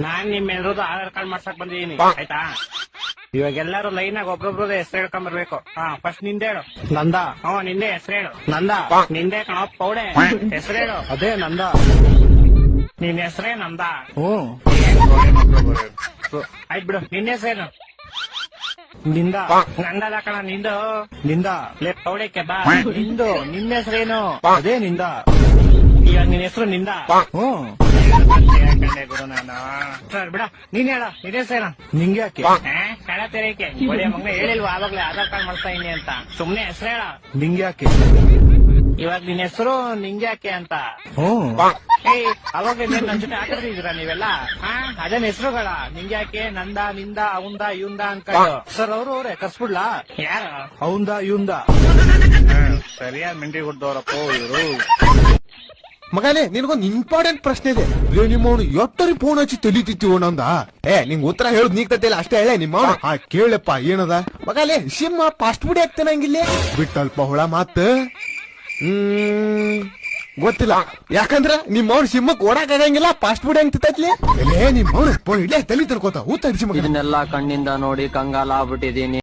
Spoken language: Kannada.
ನಾನ್ ನಿಮ್ ಎಲ್ರದ್ದು ಆಧಾರ್ ಕಾರ್ಡ್ ಮಾಡ್ಸಕ್ ಬಂದಿದೀನಿ ಆಯ್ತಾ. ಇವಾಗ ಎಲ್ಲಾರು ಲೈನ್ ಆಗಿ ಒಬ್ರೊಬ್ರು ಹೆಸರು ಹೇಳ್ಕೊಂಡ್ ಬರ್ಬೇಕು. ಫಸ್ಟ್ ನಿಂದೆ ಹೇಳು. ನಂದ. ನಿಂದೆ ಹೆಸರು ಹೇಳು. ನಂದ. ನಿಂದೆ ಕಣ ಪೌಡೆ ಹೆಸರು ಹೇಳು. ಅದೇ ನಂದ. ನಿನ್ ಹೆಸರೇ ನಂದ. ಆಯ್ತು ಬಿಡು. ನಿನ್ನ ಹೆಸರೇನು? ನಿಂದ. ನಂದಲ್ಲ ಕಣ ನಿಂದು. ನಿಂದ ಲೇ ಪೌಡೆಕ್ಕೆ ಬಾ. ನಿಂದು. ನಿನ್ನ ಹೆಸರೇನು? ಅದೇ ನಿಂದ. ಇವಾಗ ನಿನ್ ಹೆಸರು ನಿಂದ. ಗುರು ನಾನು ಸರ್ ಬಿಡ. ನೀನ್ ಹೇಳ ನಿನ್ ಹೆಸರೇನು? ನಿಂಗೆ ಯಾಕೆ ಕಳ ತೆರಕೆ ಒಳ್ಳೆ ಮಗ ಹೇಳಿಲ್ವಾ ಆವಾಗ್ಲೇ ಆಧಾರ್ ಕಾರ್ಡ್ ಮಾಡ್ತಾ ಇದೀನಿ ಅಂತ. ಸುಮ್ನೆ ಹೆಸರು ಹೇಳ. ನಿಂಗೆ ಯಾಕೆ? ಇವಾಗ ನಿನ್ ಹೆಸರು ನಿಂಗೆ ಯಾಕೆ ಅಂತ. ಅವಾಗ ನನ್ ಜೊತೆ ಆಟಾಡಿದೀರಾ ನೀವೆಲ್ಲ? ಅದೇನ್ ಹೆಸರುಗಳ ನಿಂಗೆ ಯಾಕೆ ನಂದ ನಿಂದ ಅವಂದ ಇವಂದ ಅನ್ಕೊಂಡು. ಸರ್ ಅವ್ರವ್ರೆ ಕರ್ಸ್ಬಿಡ್ಲಾ? ಯಾರು? ಅವಂದ ಇವಂದ. ಸರಿಯಾದ ಮೆಂಟಿ ಕೊಡ್ದವ್ರಪ್ಪ ಇವರು. ಮಗನೇ ನಿನ್ಗೊಂದ್ ಇಂಪಾರ್ಟೆಂಟ್ ಪ್ರಶ್ನೆ ಇದೆ. ನಿಮ್ಮವನು ಎಟ್ಟರಿ ಫೋನ್ ಹಚ್ಚಿ ತೆಲಿತಿತ್ತೀವೋ ನಂದ. ನಿಂಗ್ ಉತ್ತರ ಹೇಳುದ್ ನೀಗ್ತತಿಲ್ಲ ಅಷ್ಟೇ ಹೇಳೆ ನಿಮ್ಮವನು. ಕೇಳಪ್ಪ ಏನದ ಮಗಲೇ ಸಿಂಹ ಫಾಸ್ಟ್ ಫುಡ್ ಆಗ್ತಾನ ಹಂಗಿಲ್ಲೇ ಬಿಟ್ಟಲ್ಪ ಹುಳ ಮಾತ್. ಗೊತ್ತಿಲ್ಲ ಯಾಕಂದ್ರ ನಿಮ್ಮವ್ನ ಸಿಂಹಕ್ ಓಡಾಕ್ ಆಗಂಗಿಲ್ಲ. ಫಾಸ್ಟ್ ಫುಡ್ ಹೆಂಗ್ ತಿತ್ತೈತ್ಲಿ ನಿಮ್ಮವ್ನು ಇಲ್ಲೇ ತಲಿ ತರ್ಕೋತ ಊತ. ಇದನ್ನೆಲ್ಲ ಕಣ್ಣಿಂದ ನೋಡಿ ಕಂಗಾಲ ಆಗ್ಬಿಟ್ಟಿದೀನಿ.